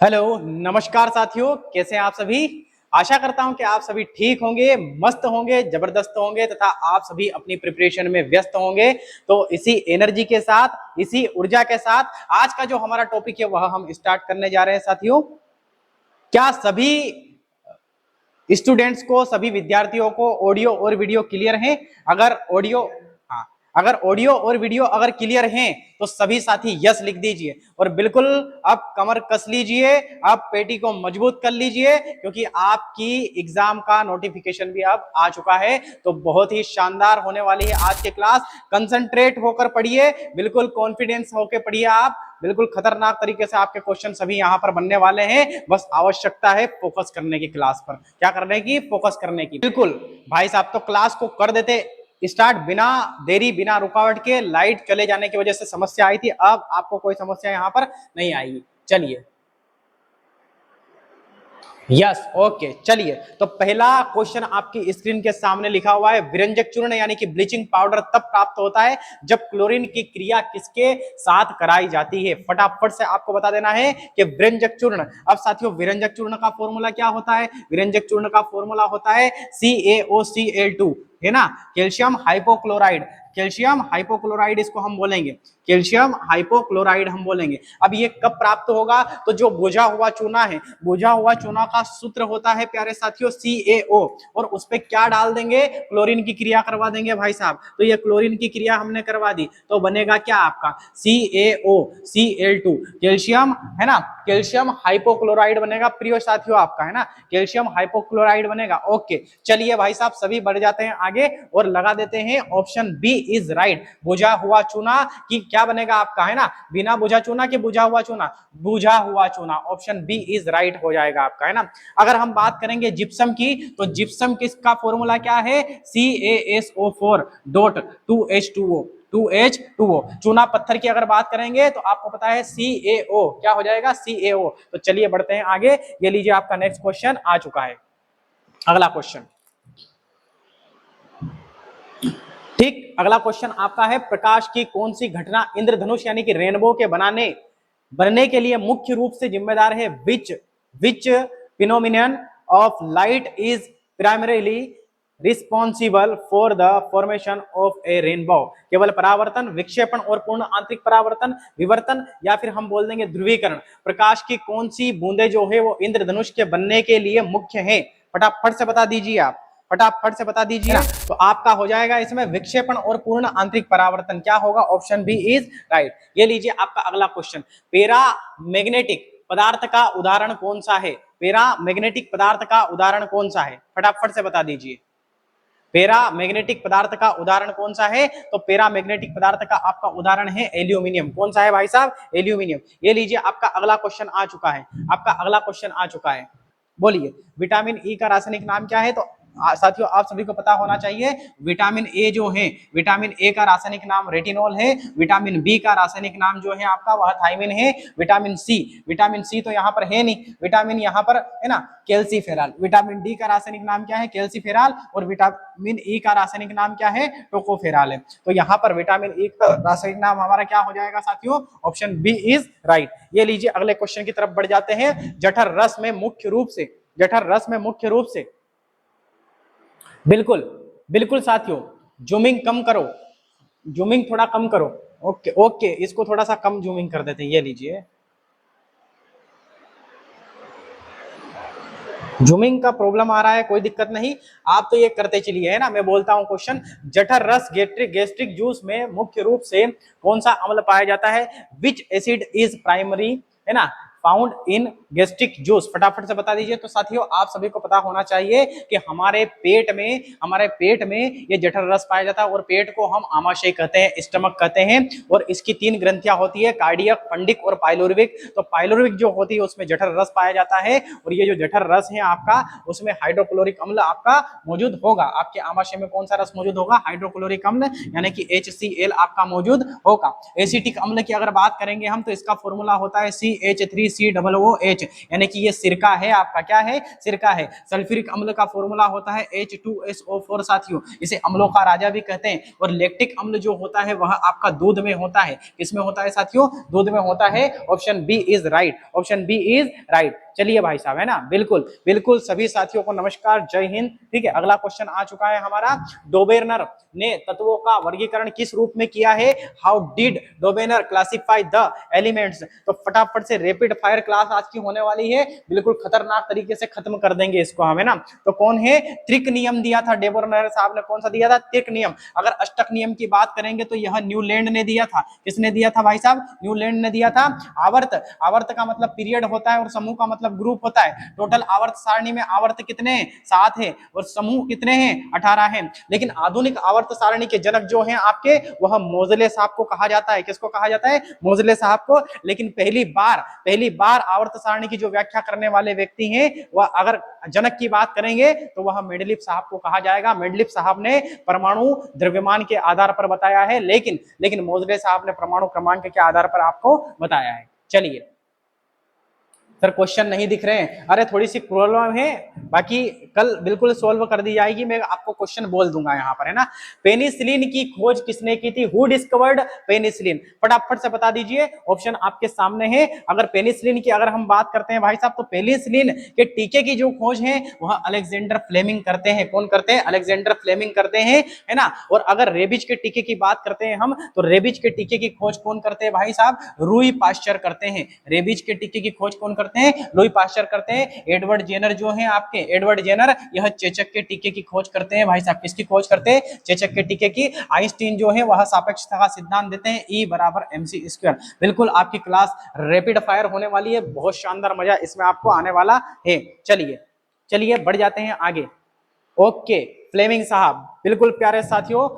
Hello, नमस्कार साथियों, कैसे हैं आप सभी। आशा करता हूं कि आप सभी ठीक होंगे, मस्त होंगे, जबरदस्त होंगे तथा आप सभी अपनी प्रिपरेशन में व्यस्त होंगे। तो इसी एनर्जी के साथ, इसी ऊर्जा के साथ आज का जो हमारा टॉपिक है वह हम स्टार्ट करने जा रहे हैं साथियों। क्या सभी स्टूडेंट्स को, सभी विद्यार्थियों को ऑडियो और वीडियो क्लियर है? अगर ऑडियो हाँ, अगर ऑडियो और वीडियो अगर क्लियर हैं तो सभी साथी यस लिख दीजिए और बिल्कुल अब कमर कस लीजिए, अब पेटी को मजबूत कर लीजिए क्योंकि आपकी एग्जाम का नोटिफिकेशन भी अब आ चुका है। तो बहुत ही शानदार होने वाली है आज की क्लास। कंसंट्रेट होकर पढ़िए, बिल्कुल कॉन्फिडेंस होकर पढ़िए। आप बिल्कुल खतरनाक तरीके से आपके क्वेश्चन सभी यहाँ पर बनने वाले हैं। बस आवश्यकता है फोकस करने की, क्लास पर क्या करने की, फोकस करने की। बिल्कुल भाई साहब, तो क्लास को कर देते स्टार्ट बिना देरी, बिना रुकावट के। लाइट चले जाने की वजह से समस्या आई थी, अब आपको कोई समस्या यहाँ पर नहीं आएगी। चलिए, यस, ओके, चलिए। तो पहला क्वेश्चन आपकी स्क्रीन के सामने लिखा हुआ है, विरंजक चूर्ण यानी कि ब्लीचिंग पाउडर तब प्राप्त होता है जब क्लोरीन की क्रिया किसके साथ कराई जाती है। फटाफट से आपको बता देना है कि विरंजक चूर्ण। अब साथियों, विरंजक चूर्ण का फॉर्मूला क्या होता है? विरंजक चूर्ण का फॉर्मूला होता है CaOCl2, है ना, कैल्शियम हाइपोक्लोराइड। कैल्शियम हाइपोक्लोराइड इसको हम बोलेंगे, कैल्शियम हाइपोक्लोराइड हम बोलेंगे। अब ये कब प्राप्त होगा? तो जो बुझा हुआ चूना है, बुझा हुआ चूना का सूत्र होता है प्यारे साथियों CaO, और उस पे क्या डाल देंगे? क्लोरीन की क्रिया करवा देंगे भाई साहब। तो ये क्लोरीन की क्रिया हमने करवा दी तो बनेगा क्या आपका? CaOCl2, कैल्शियम, है ना, कैल्शियम हाइपोक्लोराइड बनेगा प्रिय साथियों आपका, है ना, कैल्शियम हाइपोक्लोराइड बनेगा। ओके, चलिए भाई साहब, सभी बढ़ जाते हैं आगे और लगा देते हैं ऑप्शन बी इज राइट। बुझा हुआ चूना की क्या बनेगा आपका, है ना, बिना बुझा चूना के बुझा हुआ चूना, बुझा हुआ चूना। ऑप्शन बी इज राइट हो जाएगा आपका, है ना। अगर हम बात करेंगे जिप्सम की, तो जिप्सम किसका फॉर्मूला क्या है? CaSO4 dot 2H2O, 2H2O। चूना पत्थर की अगर बात करेंगे तो आपको पता है CaO, क्या हो जाएगा? CaO। तो चलिए बढ़ते हैं आगे। ये लीजिए, आपका नेक्स्ट क्वेश्चन आ चुका है। अगला क्वेश्चन, ठीक, अगला क्वेश्चन आपका है, प्रकाश की कौन सी घटना इंद्रधनुष यानी कि रेनबो के बनने के लिए मुख्य रूप से जिम्मेदार है? Which phenomenon of light is primarily responsible for the formation of a rainbow? केवल परावर्तन, विक्षेपण और पूर्ण आंतरिक परावर्तन, विवर्तन, या फिर हम बोल देंगे ध्रुवीकरण। प्रकाश की कौन सी बूंदे जो है वो इंद्रधनुष के बनने के लिए मुख्य है? फटाफट से बता दीजिए आप, फटाफट से बता दीजिए। तो आपका हो जाएगा इसमें विक्षेपण और पूर्ण आंतरिक परावर्तन। क्या होगा? Option B is right. ये लीजिए आपका अगला क्वेश्चन, पैरा मैग्नेटिक पदार्थ का उदाहरण कौन सा है? पैरा मैग्नेटिक पदार्थ का उदाहरण कौन सा है? फटाफट से बता दीजिए। पैरा मैग्नेटिक पदार्थ का उदाहरण कौन सा है? तो पैरा मैग्नेटिक पदार्थ का आपका उदाहरण है एल्यूमिनियम। कौन सा है भाई साहब? एल्यूमिनियम। ये लीजिए, आपका अगला क्वेश्चन आ चुका है, आपका अगला क्वेश्चन आ चुका है। बोलिए, विटामिन ई का रासायनिक नाम क्या है? तो साथियों, आप सभी को पता होना चाहिए, विटामिन ए जो है, विटामिन ए का रासायनिक नाम रेटिनॉल है। विटामिन बी का रासायनिक नाम जो है आपका वह थायमिन है। विटामिन सी तो यहाँ पर है नहीं, विटामिन यहाँ पर है ना कैल्सीफेरॉल। विटामिन डी का रासायनिक नाम क्या है? कैल्सीफेरॉल। और विटामिन ई का रासायनिक नाम क्या है? टोकोफेरॉल है। तो यहाँ पर विटामिन ई का रासायनिक नाम हमारा क्या हो जाएगा साथियों? Option B is right. ये लीजिए, अगले क्वेश्चन की तरफ बढ़ जाते हैं। जठर रस में मुख्य रूप से, जठर रस में मुख्य रूप से, बिल्कुल बिल्कुल साथियों, जूमिंग कम करो, जूमिंग थोड़ा कम करो। ओके ओके, इसको थोड़ा सा कम जूमिंग कर देते हैं। ये लीजिए, जूमिंग का प्रॉब्लम आ रहा है, कोई दिक्कत नहीं, आप तो ये करते चलिए, है ना। मैं बोलता हूं क्वेश्चन, जठर रस गैस्ट्रिक जूस में मुख्य रूप से कौन सा अम्ल पाया जाता है? विच एसिड इज प्राइमरी, है ना, फाउंड इन गैस्ट्रिक जूस? फटाफट से बता दीजिए। तो साथियों, आप सभी को पता होना चाहिए कि हमारे पेट में ये जठर रस पाया जाता है और पेट को हम आमाशय कहते हैं, स्टमक कहते हैं। और इसकी 3 ग्रंथियां होती है, कार्डियक, फंडिक और पाइलोरिक। तो पाइलोरिक जो होती है उसमें जठर रस पाया जाता है, और ये जो जठर रस है आपका, उसमें हाइड्रोक्लोरिक अम्ल आपका मौजूद होगा। आपके आमाशय में कौन सा रस मौजूद होगा? हाइड्रोक्लोरिक अम्ल, यानी कि HCl आपका मौजूद होगा। एसिटिक अम्ल की अगर बात करेंगे हम, तो इसका फॉर्मूला होता है CH3 CH3COOH, यानी कि ये सिरका है आपका, क्या है, सिरका है। सल्फ्यूरिक अम्ल का फॉर्मूला होता है H2SO4 साथियों, इसे अम्लों का राजा भी कहते हैं। और लैक्टिक अम्ल जो होता है वह आपका दूध में होता है, किसमें होता है साथियों, दूध में होता है। Option B is right, option B is right. चलिए भाई साहब, है ना, बिल्कुल बिल्कुल सभी साथियों को नमस्कार, जय हिंद। ठीक है, अगला क्वेश्चन आ चुका है हमारा। डोबेर्नर ने तत्वों का वर्गीकरण किस रूप में किया है? How did Dobereiner classify the elements? तो फटाफट से रैपिड फायर क्लास आज की होने वाली है, बिल्कुल खतरनाक तरीके से खत्म कर देंगे इसको हम, है ना। तो कौन है? त्रिक नियम दिया था डोबेर्नर साहब ने, कौन सा दिया था? त्रिक नियम। अगर अष्टक नियम की बात करेंगे तो यह न्यूलैंड ने दिया था। किसने दिया था भाई साहब? न्यूलैंड ने दिया था। आवर्त, आवर्त का मतलब पीरियड होता है और समूह का मतलब ग्रुप होता है। टोटल आवर्त सारणी में आवर्त कितने हैं? 7 है, और समूह कितने हैं? 18 हैं। लेकिन आधुनिक आवर्त सारणी के जनक जो हैं आपके, वह मोजले साहब को कहा जाता है। किसको कहा जाता है? मोजले साहब को। लेकिन पहली बार आवर्त सारणी की जो व्याख्या करने वाले व्यक्ति हैं, वह अगर जनक की बात करेंगे तो वह मेंडलीफ साहब को कहा जाएगा। मेंडलीफ साहब ने परमाणु द्रव्यमान के आधार पर बताया है, लेकिन मोजले साहब ने परमाणु क्रमांक के आधार पर आपको बताया है। चलिए सर, क्वेश्चन नहीं दिख रहे हैं, अरे थोड़ी सी प्रॉब्लम है, बाकी कल बिल्कुल सोल्व कर दी जाएगी। मैं आपको क्वेश्चन बोल दूंगा यहाँ पर, है ना। पेनिसिलिन की खोज किसने की थी? Who discovered penicillin? फटाफट से बता दीजिए, ऑप्शन आपके सामने है। अगर पेनिसिलिन की अगर हम बात करते हैं भाई साहब, तो पेनिसिलिन के टीके की जो खोज है वह अलेक्जेंडर फ्लेमिंग करते हैं। कौन करते हैं? अलेक्जेंडर फ्लेमिंग करते हैं, है ना। और अगर रेबिज के टीके की बात करते हैं हम, तो रेबिज के टीके की खोज कौन करते हैं भाई साहब? रूई पाश्चर करते हैं। रेबिज के टीके की खोज कौन करते हैं? लुई पाश्चर करते हैं। एडवर्ड जेनर जो है आपके, एडवर्ड जेनर, यह चेचक के टीके की खोज करते हैं भाई साहब। किसकी खोज करते हैं? चेचक के टीके की। आइंस्टीन जो है वह सापेक्षता का सिद्धांत देते हैं, E बराबर mc स्क्वायर। बिल्कुल आपकी क्लास रैपिड फायर होने वाली है, बहुत शानदार मजा इसमें आपको आने वाला है। चलिए चलिए बढ़ जाते हैं आगे। ओके, फ्लेमिंग साहब, बिल्कुल प्यारे साथियों,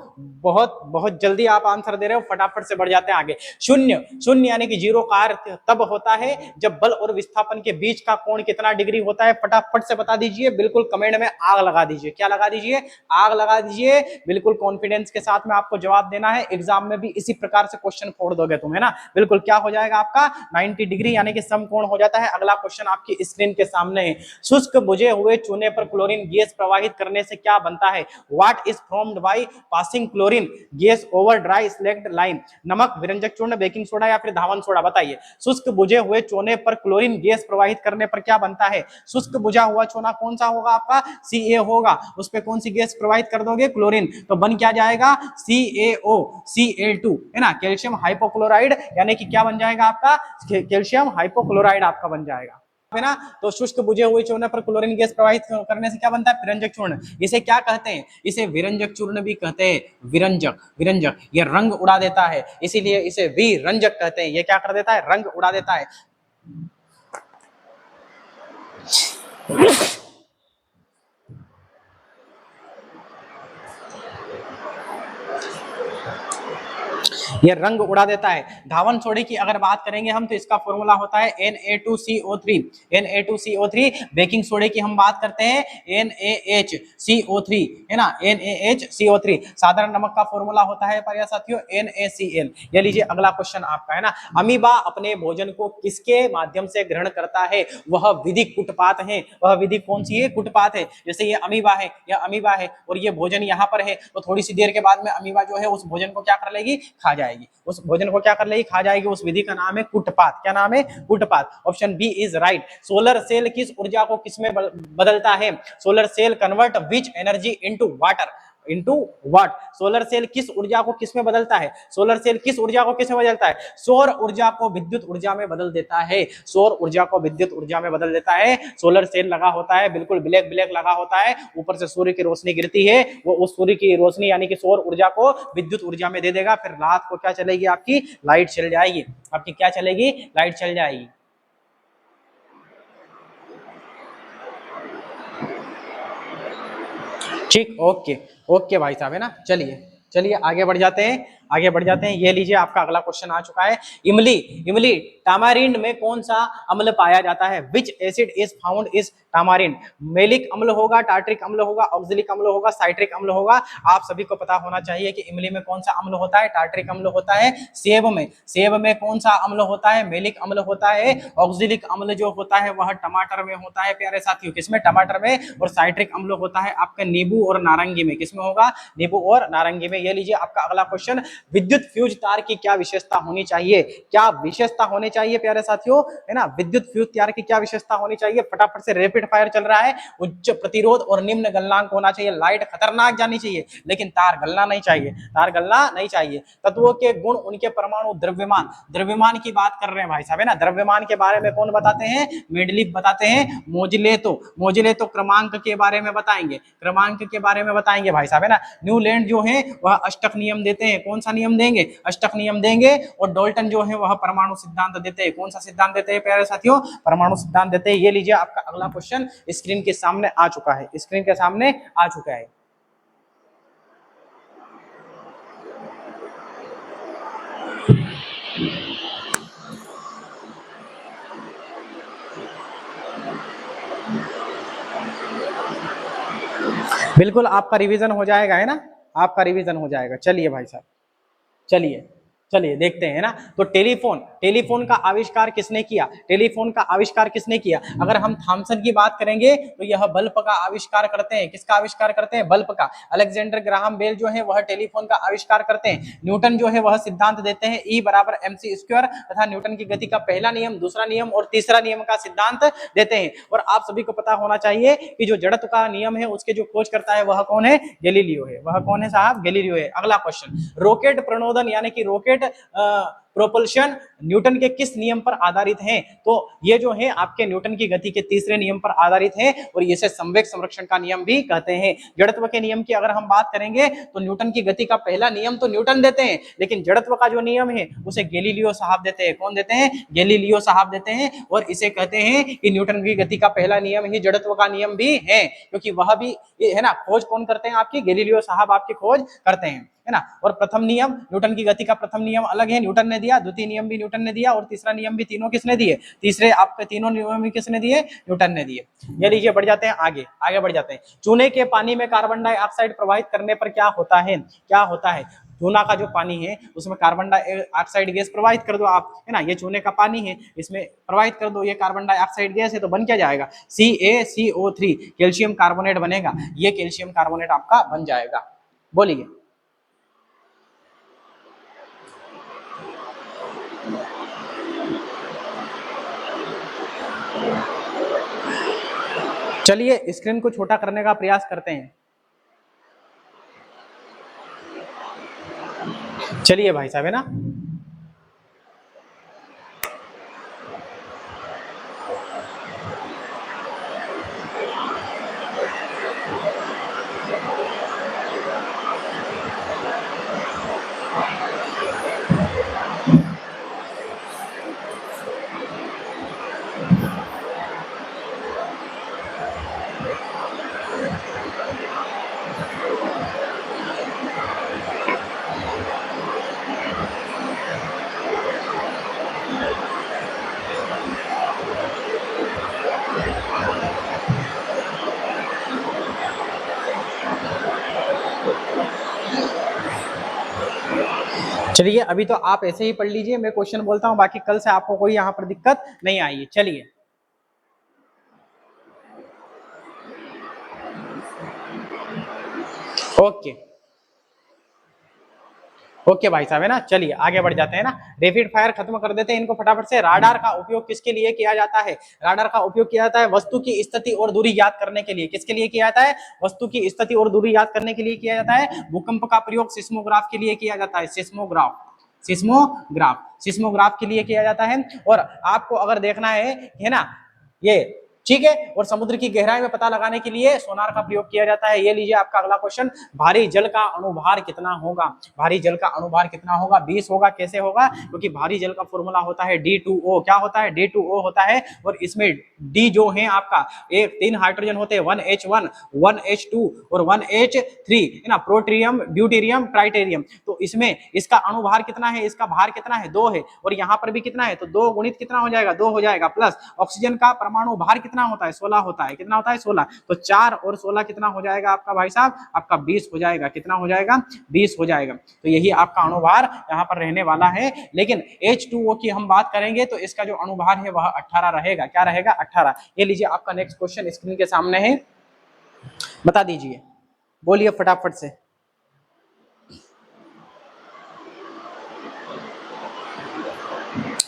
बहुत बहुत जल्दी आप आंसर दे रहे हो, फटाफट से बढ़ जाते हैं आगे। शून्य, शून्य यानी कि जीरो का अर्थ तब होता है जब बल और विस्थापन के बीच का कोण कितना डिग्री होता है? फटाफट से बता दीजिए, बिल्कुल कमेंट में आग लगा दीजिए। क्या लगा दीजिए? आग लगा दीजिए। बिल्कुल कॉन्फिडेंस के साथ में आपको जवाब देना है, एग्जाम में भी इसी प्रकार से क्वेश्चन फोड़ दोगे तुम, है ना। बिल्कुल क्या हो जाएगा आपका? 90 डिग्री यानी कि समकोण हो जाता है। अगला क्वेश्चन आपकी स्क्रीन के सामने है। शुष्क बुझे हुए चूने पर क्लोरीन गैस प्रवाहित करने से क्या बनता है? What is formed by passing chlorine gas over dry slagged line? नमक, विरंजक चूर्ण, बेकिंग सोडा या फिर धावन सोडा? बताइए। शुष्क बुझे हुए चूने पर क्लोरीन गैस प्रवाहित करने पर क्या बनता है? शुष्क बुझा हुआ चूना कौन सा होगा आपका? Ca होगा। उस पर कौन सी गैस प्रवाहित कर दोगे? क्लोरीन। तो बन क्या जाएगा? CaO, Cl2, है ना, कैल्शियम हाइपोक्लोराइड, यानी कि क्या बन जाएगा आपका? कैल्शियम हाइपोक्लोराइड आपका बन जाएगा, है ना। तो शुष्क बुझे हुए चूर्ण पर क्लोरीन गैस प्रवाहित करने से क्या बनता है? विरंजक चूर्ण। इसे क्या कहते हैं? इसे विरंजक चूर्ण भी कहते हैं। विरंजक, विरंजक, ये रंग उड़ा देता है, इसीलिए इसे विरंजक कहते हैं। ये क्या कर देता है? रंग उड़ा देता है। ये रंग उड़ा देता है। धावन सोडे की अगर बात करेंगे हम, तो इसका फॉर्मूला होता है Na2CO3, Na2CO3। बेकिंग सोडे की हम बात करते हैं NaHCO3, है ना, NaHCO3। साधारण नमक का फॉर्मूला होता है पर साथियों NaCl। ये लीजिए अगला क्वेश्चन आपका, है ना। अमीबा अपने भोजन को किसके माध्यम से ग्रहण करता है? वह विधि कुटपात है। वह विधि कौन सी है? कुटपात है। जैसे ये अमीबा है, यह अमीबा है, और ये भोजन यहाँ पर है, तो थोड़ी सी देर के बाद में अमीबा जो है उस भोजन को क्या कर लेगी? खा जाएगी। उस भोजन को क्या कर लेगी? खा जाएगी। उस विधि का नाम है कुटपात। क्या नाम है? कुटपात। Option B is right. Solar cell किस ऊर्जा को किसमें बदलता है? Solar cell convert which energy into water, into what? Solar cell किस ऊर्जा को किसमें बदलता है? सोलर सेल किस ऊर्जा को किसमें बदलता है? सौर ऊर्जा को विद्युत ऊर्जा में बदल देता है। सौर ऊर्जा को विद्युत ऊर्जा में बदल देता है। सोलर सेल लगा होता है, बिल्कुल ब्लैक ब्लैक लगा होता है, ऊपर से सूर्य की रोशनी गिरती है, वो उस सूर्य की रोशनी यानी कि सौर ऊर्जा को विद्युत ऊर्जा में दे देगा। फिर रात को क्या चलेगी? आपकी लाइट चल जाएगी। आपकी क्या चलेगी? लाइट चल जाएगी। ठीक, ओके ओके भाई साहब, है ना। चलिए चलिए आगे बढ़ जाते हैं। आगे बढ़ जाते हैं। ये लीजिए आपका अगला क्वेश्चन आ चुका है। इमली इमली टामारिंड में कौन सा अम्ल पाया जाता है? Which acid is found is tamarind? Malic अम्ल होगा, टार्ट्रिक अम्ल होगा, ऑक्जेलिक अम्ल होगा, साइट्रिक अम्ल होगा? आप सभी को पता होना चाहिए कि इमली में कौन सा अम्ल होता है, टार्ट्रिक अम्ल होता है। सेब में कौन सा अम्ल होता है? मेलिक अम्ल होता है। ऑक्जेलिक अम्ल जो होता है वह टमाटर में होता है प्यारे साथियों, किसमें? टमाटर में। और साइट्रिक अम्ल होता है आपका नींबू और नारंगी में, किसमें होगा? नींबू और नारंगी में। ये लीजिए आपका अगला क्वेश्चन। विद्युत फ्यूज तार की क्या विशेषता होनी चाहिए? क्या विशेषता होनी चाहिए प्यारे साथियों, है ना? विद्युत फ्यूज तार की क्या विशेषता होनी चाहिए? फटाफट से रैपिड फायर चल रहा है। उच्च प्रतिरोध और निम्न गलनांक होना चाहिए। लाइट खतरनाक जानी चाहिए लेकिन तार गलना नहीं चाहिए, तार गलना नहीं चाहिए। तत्वों के गुण, उनके परमाणु, द्रव्यमान, द्रव्यमान की बात कर रहे हैं भाई साहब, है ना? द्रव्यमान के बारे में कौन बताते हैं? मेंडलीफ बताते हैं। मोजिलेतो क्रमांक के बारे में बताएंगे, क्रमांक के बारे में बताएंगे भाई साहब, है ना? न्यूलैंड जो है वह अष्टक नियम देते हैं। कौन सा नियम देंगे? अष्टक नियम देंगे। और डाल्टन जो है वह परमाणु सिद्धांत देते हैं। कौन सा सिद्धांत देते हैं प्यारे साथियों? परमाणु सिद्धांत देते हैं। ये लीजिए आपका अगला क्वेश्चन स्क्रीन के सामने आ चुका है, स्क्रीन के सामने आ चुका है। बिल्कुल आपका रिवीजन हो जाएगा, है ना? आपका रिवीजन हो जाएगा। चलिए भाई साहब, चलिए चलिए देखते हैं, ना? तो टेलीफोन, टेलीफोन का आविष्कार किसने किया? टेलीफोन का आविष्कार किसने किया? अगर हम थॉमसन की बात करेंगे तो यह बल्ब का आविष्कार करते हैं। किसका आविष्कार करते हैं? बल्ब का। अलेक्जेंडर ग्राहम बेल जो है वह टेलीफोन का आविष्कार करते हैं। न्यूटन जो है वह सिद्धांत देते हैं E बराबर mc स्क्वायर, तथा न्यूटन की गति का पहला नियम, दूसरा नियम और तीसरा नियम का सिद्धांत देते हैं। और आप सभी को पता होना चाहिए कि जो जड़त्व का नियम है उसके जो खोज करता है वह कौन है? गैलीलियो है। वह कौन है साहब? गैलीलियो है। अगला क्वेश्चन, रॉकेट प्रणोदन यानी कि रॉकेट प्रोपल्शन न्यूटन के किस नियम पर आधारित है? तो ये जो है आपके न्यूटन की गति के तीसरे नियम पर आधारित है और इसे संवेग संरक्षण का नियम भी कहते हैं। जड़त्व के नियम की अगर हम बात करेंगे तो न्यूटन की गति का पहला नियम तो न्यूटन देते हैं, लेकिन जड़त्व का जो नियम है उसे गैलीलियो साहब देते हैं। कौन देते हैं? गैलीलियो साहब देते हैं। और इसे कहते हैं कि न्यूटन की गति का पहला नियम ही जड़त्व का नियम भी है, क्योंकि वह भी, है ना, खोज कौन करते हैं? आपकी गैलीलियो साहब आपकी खोज करते हैं, है ना? और प्रथम नियम, न्यूटन की गति का प्रथम नियम अलग है, न्यूटन ने दिया। द्वितीय नियम भी न्यूटन ने दिया और तीसरा नियम भी, तीनों किसने दिए? तीसरे आपके तीनों नियम भी किसने दिए? न्यूटन ने दिए। ये लीजिए बढ़ जाते हैं आगे, आगे बढ़ जाते हैं। चूने के पानी में कार्बन डाइऑक्साइड प्रवाहित करने पर क्या होता है? क्या होता है? चूना का जो पानी है उसमें कार्बन डाइऑक्साइड गैस प्रवाहित कर दो आप, है ना? ये चूने का पानी है, इसमें प्रवाहित कर दो ये कार्बन डाइऑक्साइड गैस है, तो बन क्या जाएगा? CaCO3, कैल्शियम कार्बोनेट बनेगा। ये कैल्शियम कार्बोनेट आपका बन जाएगा। बोलिए। चलिए स्क्रीन को छोटा करने का प्रयास करते हैं। चलिए भाई साहब, है ना? चलिए अभी तो आप ऐसे ही पढ़ लीजिए, मैं क्वेश्चन बोलता हूं, बाकी कल से आपको कोई यहां पर दिक्कत नहीं आएगी। चलिए ओके ओके भाई साहब, है ना? चलिए आगे बढ़ जाते हैं, ना? रैपिड फायर खत्म कर देते हैं इनको फटाफट से। राडार का उपयोग किसके लिए किया जाता है? राडार का उपयोग किया जाता है वस्तु की स्थिति और दूरी याद करने के लिए। किसके लिए किया जाता है? वस्तु की स्थिति और दूरी याद करने के लिए किया जाता है। भूकंप का प्रयोग सिस्मोग्राफ के लिए किया जाता है। सिस्मोग्राफ, सिस्मोग्राफ, सिस्मोग्राफ के लिए किया जाता है। और आपको अगर देखना है ना, ये ठीक है। और समुद्र की गहराई में पता लगाने के लिए सोनार का प्रयोग किया जाता है। ये लीजिए आपका अगला क्वेश्चन, भारी जल का अणुभार कितना होगा? भारी जल का अणुभार कितना होगा? 20 होगा। कैसे होगा? क्योंकि भारी जल का फॉर्मूला होता है D2O। क्या होता है? D2O होता है। और इसमें D जो है आपका, एक 3 हाइड्रोजन होते हैं, 1H1, 1H2 और 1H3, है ना, प्रोट्रियम, ड्यूटेरियम, ट्राइटेरियम। तो इसमें इसका अणुभार कितना है? इसका भार कितना है? 2 है। और यहाँ पर भी कितना है? तो 2 गुणित कितना हो जाएगा? 2 हो जाएगा। प्लस ऑक्सीजन का परमाणु भार कितना होता है? 16 होता है। कितना होता है? 16। तो 4 और 16 कितना हो जाएगा आपका भाई साहब? आपका 20 हो जाएगा। कितना हो जाएगा? 20 हो जाएगा। तो यही आपका अणुभार यहाँ पर रहने वाला है। लेकिन H2O की हम बात करेंगे तो इसका जो अणुभार है वह 18 रहेगा। क्या रहेगा? 18। ये लीजिए आपका नेक्स्ट क्वेश्चन स्क्रीन के सामने है, बता दीजिए, बोलिए फटाफट से।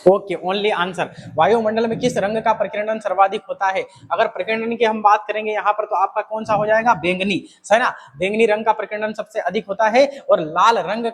Okay, only answer. वायुमंडल में किस रंग का प्रकीर्णन सर्वाधिक होता है? अगर प्रकीर्णन की हम बात करेंगे यहाँ पर तो आपका कौन सा हो जाएगा? बैंगनी, है ना। बैंगनी रंग का प्रकीर्णन सबसे अधिक होता है। और लाल रंग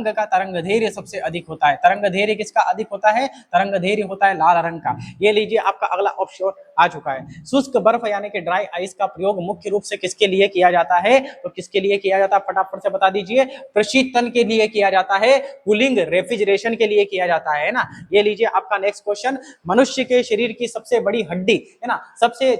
का तरंग धैर्य सबसे अधिक होता है। तरंग धैर्य किसका अधिक होता है? तरंग धैर्य होता है लाल रंग का। ये लीजिए आपका अगला ऑप्शन आ चुका है। शुष्क बर्फ यानी कि ड्राई आइस का प्रयोग मुख्य रूप से किसके लिए किया जाता है? तो किसके लिए किया जाता है? फटाफट से बता दीजिए। प्रशीतन के लिए किया जाता है, कूलिंग, रेफ्रिजरेशन के लिए किया जाता है ना। ये लीजिए आपका नेक्स्ट क्वेश्चन, मनुष्य के शरीर की सबसे बड़ी हड्डी, है ना, सबसे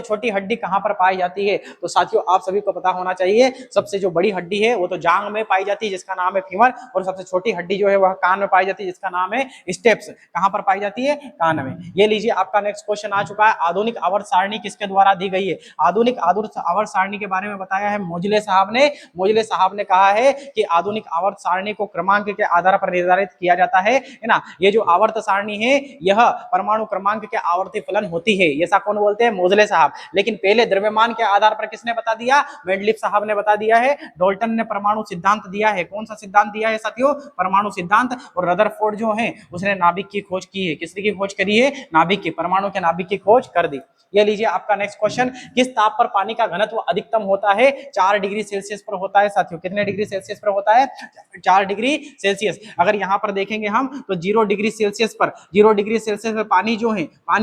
छोटी हड्डी कहां पर पाई जाती है? तो साथियों आप सभी को पता होना चाहिए, सबसे जो बड़ी हड्डी है वो तो जांग में पाई जाती है जिसका नाम है फीमर। और सबसे छोटी हड्डी जो है वह कान में पाई जाती है जिसका नाम है स्टेप्स। कहां पर पाई जाती है? कान में। ये लीजिए आपका नेक्स्ट क्वेश्चन आ चुका है, आधुनिक आवर्त सारणी किसके द्वारा दी गई है? आधुनिक आवर्त सारणी के बारे में बताया है मोजले साहब ने। मोजले साहब ने कहा है कि आधुनिक आवर्त सारणी को क्रमांक के आधार पर निर्धारित किया जाता है ना। ये जो आवर्त सारणी है यह परमाणु क्रमांक के आवर्ती फलन होती है। ऐसा कौन बोलते हैं? मोजले साहब। लेकिन पहले द्रव्यमान के आधार पर किसने बता दिया? मेंडलीफ साहब ने बता दिया है। डाल्टन ने परमाणु सिद्धांत दिया है। कौन सा सिद्धांत दिया है साथियों? परमाणु सिद्धांत। और रदरफोर्ड जो है उसने नाभिक की खोज की है। किसने की खोज करी है? नाभिक की, परमाणु के नाभिक की खोज कर दी। ये लीजिए आपका नेक्स्ट क्वेश्चन, किस ताप पर पानी का घनत्व अधिकतम होता है? 4 डिग्री सेल्सियस पर होता है साथियों। कितने डिग्री सेल्सियस पर होता है? 4 डिग्री सेल्सियस। अगर यहाँ पर देखेंगे हम तो 0 डिग्री सेल्सियस पर पानी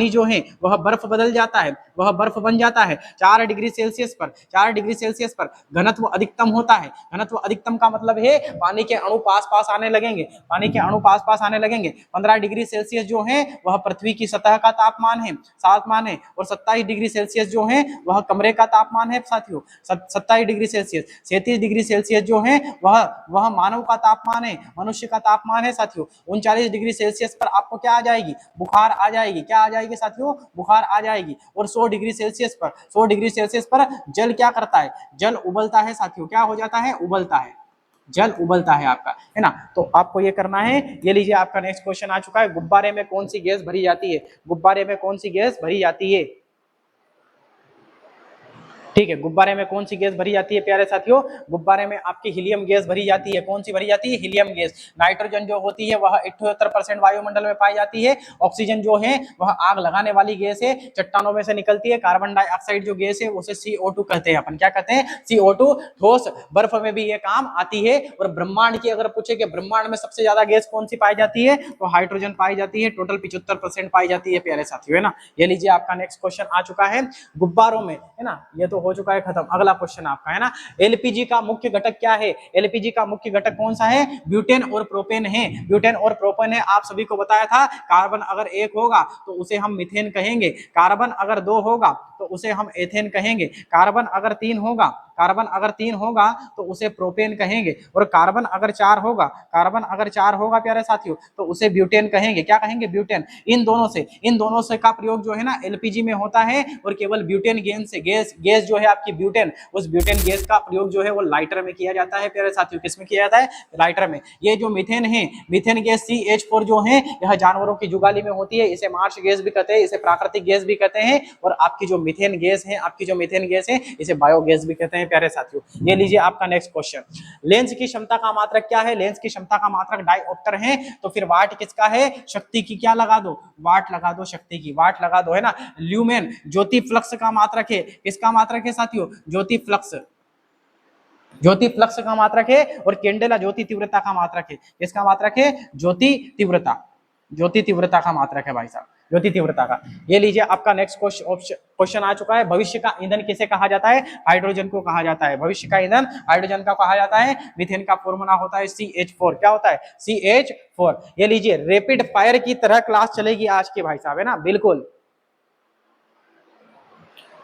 जो है वह बर्फ बदल जाता है, वह बर्फ बन जाता है। 4 डिग्री सेल्सियस पर घनत्व अधिकतम होता है। घनत्व अधिकतम का मतलब है पानी के अणु पास पास आने लगेंगे, 15 डिग्री सेल्सियस जो है वह पृथ्वी की सतह का तापमान है, और 27 डिग्री सेल्सियस जो है वह कमरे का तापमान है साथियों। 27 डिग्री सेल्सियस, 37 डिग्री सेल्सियस जो है वह मानव का तापमान है, मनुष्य का तापमान है साथियों। 39 डिग्री सेल्सियस पर आपको क्या आ जाएगी? बुखार आ जाएगी। क्या आ जाएगी साथियों? बुखार आ जाएगी। और 100 डिग्री सेल्सियस पर जल क्या करता है? जल उबलता है साथियों। क्या हो जाता है? उबलता है। जल उबलता है आपका, है ना। तो आपको ये करना है। ये लीजिए आपका नेक्स्ट क्वेश्चन आ चुका है, गुब्बारे में कौन सी गैस भरी जाती है? गुब्बारे में कौन सी गैस भरी जाती है? ठीक है, गुब्बारे में कौन सी गैस भरी जाती है प्यारे साथियों? गुब्बारे में आपकी हीलियम गैस भरी जाती है। कौन सी भरी जाती है? Helium gas. नाइट्रोजन जो होती है वह 78% वायुमंडल में पाई जाती है। ऑक्सीजन जो है वह आग लगाने वाली गैस है, चट्टानों में से निकलती है। कार्बन डाइऑक्साइड जो गैस है उसे CO2 कहते हैं। अपन क्या कहते हैं? CO2। ठोस बर्फ में भी ये काम आती है। और ब्रह्मांड की अगर पूछे कि ब्रह्मांड में सबसे ज्यादा गैस कौन सी पाई जाती है, तो हाइड्रोजन पाई जाती है। टोटल 75% पाई जाती है प्यारे साथियों, है ना। ये लीजिए आपका नेक्स्ट क्वेश्चन आ चुका है गुब्बारों में, है ना। ये तो हो चुका है खत्म। अगला क्वेश्चन आपका है ना, एलपीजी का मुख्य घटक क्या है? एलपीजी का मुख्य घटक कौन सा है? ब्यूटेन और प्रोपेन है। ब्यूटेन और प्रोपेन है। आप सभी को बताया था, कार्बन अगर 1 होगा तो उसे हम मीथेन कहेंगे, कार्बन अगर 2 होगा तो उसे हम एथेन कहेंगे, कार्बन अगर 3 होगा तो उसे प्रोपेन कहेंगे, और कार्बन अगर 4 होगा प्यारे साथियों तो उसे ब्यूटेन कहेंगे। क्या कहेंगे? ब्यूटेन। इन दोनों से का प्रयोग जो है ना एलपीजी में होता है। और केवल ब्यूटेन गैस जो है आपकी ब्यूटेन, उस ब्यूटेन गैस का प्रयोग जो है वो लाइटर में किया जाता है प्यारे साथियों। किसमें किया जाता है? लाइटर में। ये जो मीथेन है, मीथेन गैस CH4 जो है यह जानवरों की जुगाली में होती है। इसे मार्श गैस भी कहते हैं, इसे प्राकृतिक गैस भी कहते हैं। और आपकी जो मीथेन गैस है इसे बायोगैस भी कहते हैं प्यारे साथियों। ये लीजिए आपका नेक्स्ट क्वेश्चन, लेंस की क्षमता का मात्रक क्या है? लेंस की क्षमता का मात्रक डायोप्टर है। तो फिर वाट किसका है? शक्ति की। क्या लगा दो? वाट लगा दो, शक्ति की वाट लगा दो, है ना। ल्यूमेन ज्योति फ्लक्स का मात्रक है। किसका मात्रक है साथियों? ज्योति फ्लक्स का मात्रक है। और कैंडेला ज्योति तीव्रता का मात्रक है। किसका मात्रक है? ज्योति तीव्रता का मात्रक है भाई साहब। ज्योति तीव्रता का। ये लीजिए आपका नेक्स्ट क्वेश्चन आ चुका है। भविष्य का ईंधन किसे कहा जाता है? हाइड्रोजन को कहा जाता है। भविष्य का ईंधन हाइड्रोजन का कहा जाता है। मीथेन का फॉर्मूला होता है CH4। क्या होता है? CH4। ये लीजिए रैपिड फायर की तरह क्लास चलेगी आज की भाई साहब, है ना, बिल्कुल।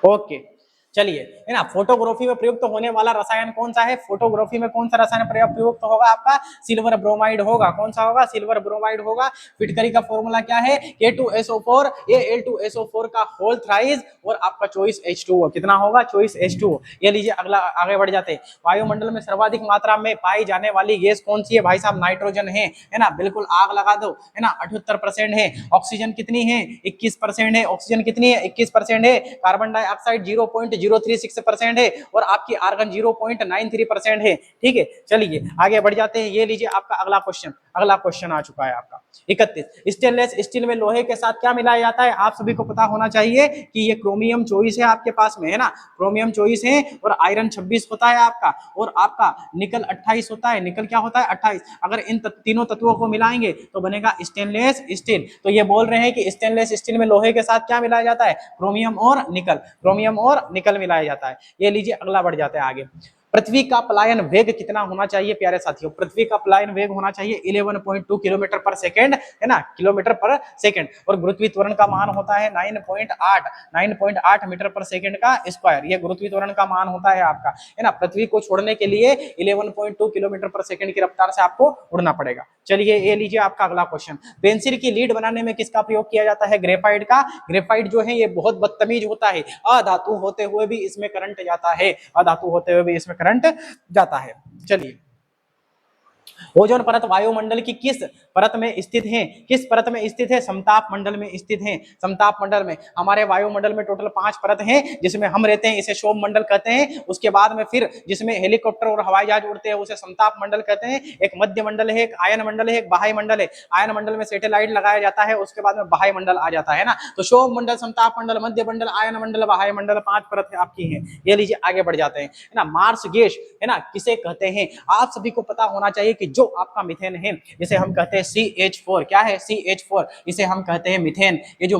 ओके चलिए, है ना, फोटोग्राफी में प्रयुक्त होने वाला रसायन कौन सा है? फोटोग्राफी में कौन सा रसायन प्रयुक्त होगा आपका? सिल्वर ब्रोमाइड होगा। कौन सा होगा? सिल्वर ब्रोमाइड होगा। फिटकरी का फॉर्मूला क्या है? K2SO4 Al2SO4 का होल थ्राइस और आपका चॉइस H2O। कितना होगा? Choice H2O। ये लीजिए अगला, आगे बढ़ जाते हैं। वायुमंडल में सर्वाधिक मात्रा में पाई जाने वाली गैस कौन सी है भाई साहब? नाइट्रोजन है ना, बिल्कुल आग लगा दो, है ना, 78% है। ऑक्सीजन कितनी है? 21% है। ऑक्सीजन कितनी है? 21% है। कार्बन डाइऑक्साइड 0.036% है और आपकी आर्गन 0.93% है। ठीक है, चलिए आगे बढ़ जाते हैं। ये लीजिए आपका अगला क्वेश्चन आ चुका है आपका 31। स्टेनलेस स्टील में लोहे के साथ क्या मिलाया जाता है? आप सभी को पता होना चाहिए कि ये क्रोमियम 24 है आपके पास में, है ना, क्रोमियम 24 है और आयरन 26 होता है आपका, और आपका निकल 28 होता है। निकल क्या होता है? 28। अगर इन तीनों तत्वों को मिलाएंगे तो बनेगा स्टेनलेस स्टील। तो ये बोल रहे हैं कि स्टेनलेस स्टील में लोहे के साथ क्या मिलाया जाता है? क्रोमियम और निकल। क्रोमियम और निकल मिलाया जाता है। ये लीजिए अगला बढ़ जाता है आगे। पृथ्वी का पलायन वेग कितना होना चाहिए प्यारे साथियों? पृथ्वी का पलायन वेग होना चाहिए 11.2 किलोमीटर पर सेकेंड, है ना, किलोमीटर पर सेकेंड। और गुरुत्वीय त्वरण का मान होता है 9.8 मीटर पर सेकेंड का स्क्वायर। ये गुरुत्वीय त्वरण का मान होता है आपका, है ना। पृथ्वी को छोड़ने के लिए 11.2 किलोमीटर पर सेकेंड की रफ्तार से आपको उड़ना पड़ेगा। चलिए ये लीजिए आपका अगला क्वेश्चन। पेंसिल की लीड बनाने में किसका प्रयोग किया जाता है? ग्रेफाइट का। ग्रेफाइट जो है ये बहुत बदतमीज होता है, अधातु होते हुए भी इसमें करंट जाता है, अधातु होते हुए भी इसमें करंट जाता है। चलिए, ओजोन परत वायुमंडल की किस परत में स्थित है? किस परत में स्थित है? समताप मंडल में स्थित है। समताप मंडल में हमारे वायुमंडल में टोटल 5 परत हैं जिसमें हम रहते हैं, इसे शोभ मंडल कहते हैं। उसके बाद में फिर जिसमें हेलीकॉप्टर और हवाई जहाज उड़ते हैं उसे समताप मंडल कहते हैं। एक मध्य मंडल है, एक आयन मंडल है, एक बाह्य मंडल है। आयन मंडल में सैटेलाइट लगाया जाता है, उसके बाद में बाह्य मंडल आ जाता है ना। तो शोभ मंडल, समताप मंडल, मध्य मंडल, आयन मंडल, बाह्य मंडल, 5 परत आपकी है। ये लीजिए आगे बढ़ जाते हैं, है ना। मार्स गैस, है ना, किसे कहते हैं? आप सभी को पता होना चाहिए कि जो आपका मिथेन है, जिसे हम कहते हैं CH4। क्या है? CH4। इसे हम कहते हैं मिथेन। ये जो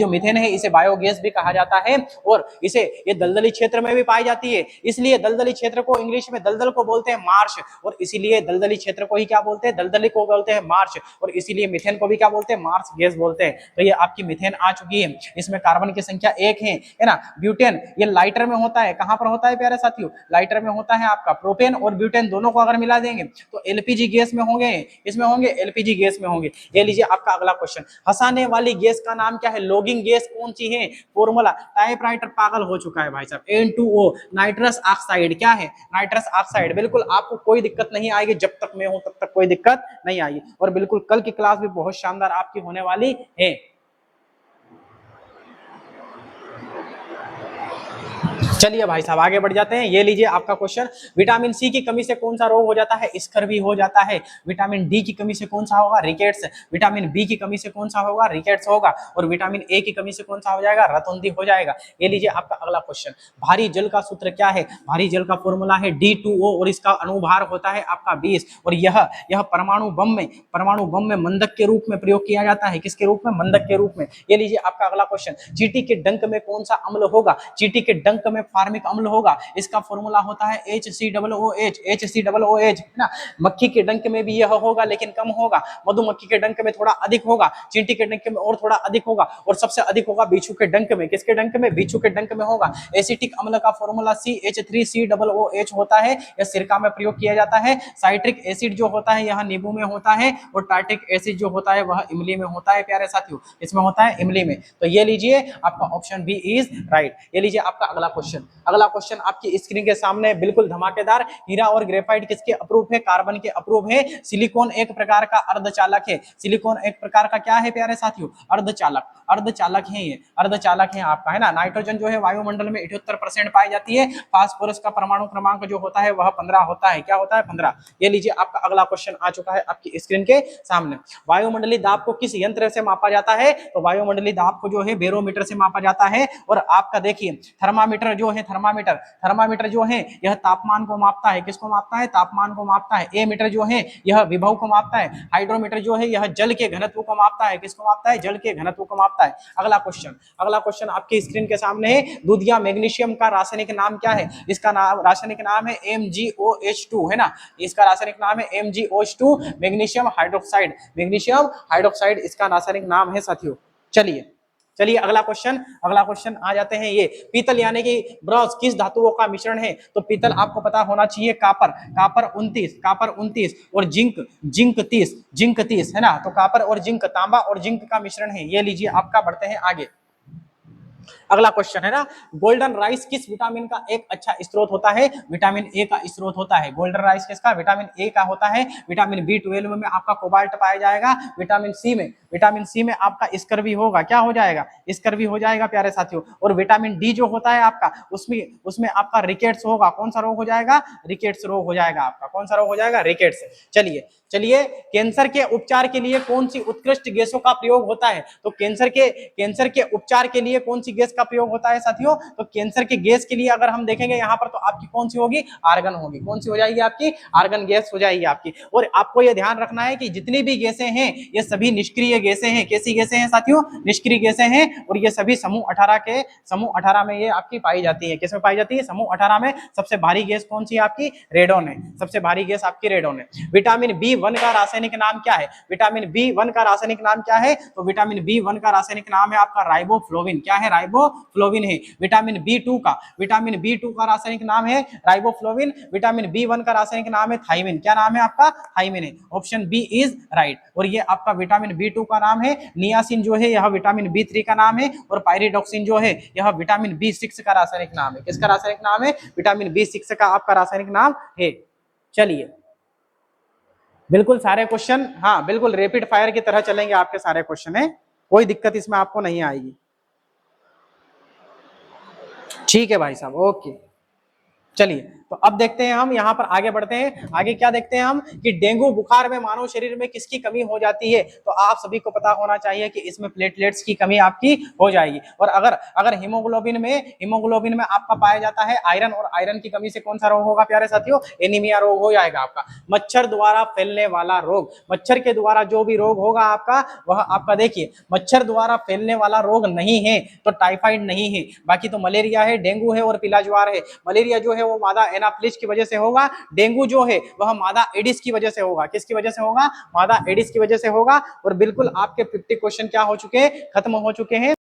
मिथेन है इसे बायोगैस भी कहा जाता है और इसे ये दलदली क्षेत्र में भी पाई जाती है। इसलिए दलदली क्षेत्र को इंग्लिश में दलदल को बोलते हैं मार्श, और इसीलिए दलदली क्षेत्र को ही क्या बोलते हैं? दलदली को बोलते हैं मार्श, और इसीलिए मिथेन को भी क्या बोलते हैं? मार्स गैस बोलते हैं। तो ये आपकी मिथेन आ चुकी है। इसमें कार्बन की संख्या 1 है ना। ब्यूटेन ये लाइटर में होता है। कहां पर होता है प्यारे साथियों? लाइटर में होता है आपका। प्रोपेन और ब्यूटेन दोनों को अगर मिला देंगे तो एलपीजी गैस में होंगे, इसमें होंगे, एलपीजी गैस में होंगे। ये लीजिए आपका अगला क्वेश्चन। हंसाने वाली गैस का नाम क्या है? लॉगिंग गैस कौन सी है? फॉर्मूला, टाइपराइटर पागल हो चुका है भाई साहब, N2O, नाइट्रस ऑक्साइड। क्या है? Nitrous oxide. बिल्कुल आपको कोई दिक्कत नहीं आएगी, जब तक मैं हूं तब तक कोई दिक्कत नहीं आएगी। और बिल्कुल कल की क्लास भी बहुत शानदार आपकी होने वाली है। चलिए भाई साहब आगे बढ़ जाते हैं। ये लीजिए आपका क्वेश्चन। विटामिन सी की कमी से कौन सा रोग हो जाता है? स्कर्वी हो जाता है। विटामिन डी की कमी से कौन सा होगा? रिकेट्स। विटामिन बी की कमी से कौन सा होगा? रिकेट्स होगा। और विटामिन ए की कमी से कौन सा हो जाएगा? रतौंधी हो जाएगा। ये लीजिए आपका अगला क्वेश्चन। भारी जल का सूत्र क्या है? भारी जल का फॉर्मूला है D2O और इसका अणुभार होता है आपका 20। और यह परमाणु बम में मंदक के रूप में प्रयोग किया जाता है। किसके रूप में? मंदक के रूप में। ये लीजिए आपका अगला क्वेश्चन। चींटी के डंक में कौन सा अम्ल होगा? चींटी के डंक में फार्मिक अम्ल होगा। इसका फॉर्मूला होता है HCOOH, है ना। मक्खी के डंक में भी यह होगा लेकिन कम होगा। मधुमक्खी के डंक में थोड़ा अधिक होगा। चींटी के डंक में और थोड़ा अधिक होगा। और सबसे अधिक होगा बिच्छू के डंक में। किसके डंक में? बिच्छू के डंक में होगा। एसिटिक अम्ल का फॉर्मूला CH3COOH होता है। यह सिरका में प्रयोग किया जाता है। साइट्रिक एसिड जो होता है यह नींबू में होता है। और टार्टिक एसिड जो होता है वह इमली में होता है प्यारे साथियों, इसमें होता है इमली में। तो ये लीजिए आपका ऑप्शन बी इज राइट। ये लीजिए आपका अगला क्वेश्चन। अगला क्वेश्चन आपकी स्क्रीन के सामने बिल्कुल धमाकेदार। हीरा और ग्रेफाइट किसके अप्रूव है? कार्बन के अप्रूव है। सिलिकॉन एक प्रकार का अर्धचालक है। सिलिकॉन एक प्रकार का क्या है प्यारे साथियों? अर्धचालक है। ये अर्धचालक है आपका, है ना। नाइट्रोजन जो है वायुमंडल में 78% पाई जाती है। फास्फोरस का परमाणु क्रमांक जो होता है वह 15 होता है। क्या होता है? 15। ये लीजिए आपका अगला क्वेश्चन आ चुका है आपकी स्क्रीन के सामने। वायुमंडलीय दाब को किस यंत्र से मापा जाता है? तो वायुमंडलीय दाब को जो है बैरोमीटर से मापा जाता है। और आपका देखिए थर्मामीटर जो जो है थर्मामीटर, थर्मामीटर जो है यह तापमान को मापता है, किसको मापता है, तापमान को मापता है। ए मीटर जो है यह विभव को मापता है। हाइड्रोमीटर जो है यह जल के घनत्व को मापता है, किसको मापता है, जल के घनत्व को मापता है। अगला क्वेश्चन, अगला क्वेश्चन आपके स्क्रीन के सामने है, दूध या मैग्नीशियम का रासायनिक नाम क्या है? इसका नाम, रासायनिक नाम है MgOH2, है ना, इसका रासायनिक नाम है MgOH2, magnesium hydroxide, magnesium hydroxide इसका रासायनिक नाम है साथियों। चलिए चलिए अगला क्वेश्चन, अगला क्वेश्चन आ जाते हैं। ये पीतल यानी कि ब्रॉन्ज किस धातुओं का मिश्रण है? तो पीतल आपको पता होना चाहिए कापर, कापर 29 और जिंक, जिंक 30 है ना। तो कापर और जिंक, तांबा और जिंक का मिश्रण है। ये लीजिए आपका, बढ़ते हैं आगे। अगला क्वेश्चन है ना, गोल्डन राइस किस विटामिन का एक अच्छा स्रोत होता है? विटामिन ए का स्रोत होता है। गोल्डन राइस किसका? विटामिन ए का होता है। विटामिन B12 में आपका कोबाल्ट पाया जाएगा। विटामिन सी में आपका स्कर्वी होगा, क्या हो जाएगा, स्कर्वी हो जाएगा प्यारे साथियों। और विटामिन डी जो होता है आपका, उसमें आपका रिकेट्स होगा। कौन सा रोग हो जाएगा? रिकेट्स रोग हो जाएगा आपका। कौन सा रोग हो जाएगा? रिकेट्स। चलिए कैंसर के उपचार के लिए कौन सी उत्कृष्ट गैसों का प्रयोग होता है? तो कैंसर के उपचार के लिए कौन सी गैस का प्रयोग होता है साथियों? तो कैंसर के गैस के लिए अगर हम देखेंगे यहाँ पर, तो आपकी कौन सी होगी? आर्गन होगी। कौन सी हो जाएगी आपकी? आर्गन गैस हो जाएगी आपकी। और आपको यह ध्यान रखना है कि जितनी भी गैसें हैं ये सभी निष्क्रिय गैसें हैं। कैसी गैसें हैं साथियों? निष्क्रिय गैसें हैं। और ये सभी समूह 18 में ये आपकी पाई जाती है। किसमें पाई जाती है? समूह 18 में। सबसे भारी गैस कौन सी है आपकी? रेडोन है। सबसे भारी गैस आपकी रेडोन है। विटामिन B1 का रासायनिक नाम क्या है? विटामिन B1 का रासायनिक नाम क्या है? तो विटामिन B1 का रासायनिक नाम है आपका राइबोफ्लोविन। क्या है? राइबोफ्लोविन है। विटामिन B2 का रासायनिक नाम है राइबोफ्लोविन। विटामिन B1 का रासायनिक नाम है थाइमिन। क्या नाम है आपका? थाइमिन है। Option B is right. और ये आपका विटामिन B2 का नाम है। नियासिन जो है यह विटामिन B3 का नाम है। और पायरिडॉक्सिन जो है यह विटामिन B6 का रासायनिक नाम है। किसका रासायनिक नाम है? विटामिन B6 का आपका रासायनिक नाम है। चलिए बिल्कुल सारे क्वेश्चन, हाँ बिल्कुल रैपिड फायर की तरह चलेंगे आपके सारे क्वेश्चन है, कोई दिक्कत इसमें आपको नहीं आएगी। ठीक है भाई साहब, ओके। चलिए तो अब देखते हैं हम, यहाँ पर आगे बढ़ते हैं। आगे क्या देखते हैं हम कि डेंगू बुखार में मानव शरीर में किसकी कमी हो जाती है? तो आप सभी को पता होना चाहिए कि इसमें प्लेटलेट्स की कमी आपकी हो जाएगी। और अगर हीमोग्लोबिन में आपका पाया जाता है आयरन, और आयरन की कमी से कौन सा रोग होगा प्यारे साथियों? एनीमिया रोग हो जाएगा आपका। मच्छर द्वारा फैलने वाला रोग, मच्छर के द्वारा जो भी रोग होगा आपका, वह आपका देखिए मच्छर द्वारा फैलने वाला रोग नहीं है तो टाइफाइड नहीं है। बाकी तो मलेरिया है, डेंगू है और पीला ज्वार है। मलेरिया जो है वो मादा एनाफ्लिस की वजह से होगा। डेंगू जो है वह मादा एडिस की वजह से होगा। किसकी वजह से होगा? मादा एडिस की वजह से होगा। और बिल्कुल आपके 50 क्वेश्चन क्या हो चुके हैं? खत्म हो चुके हैं।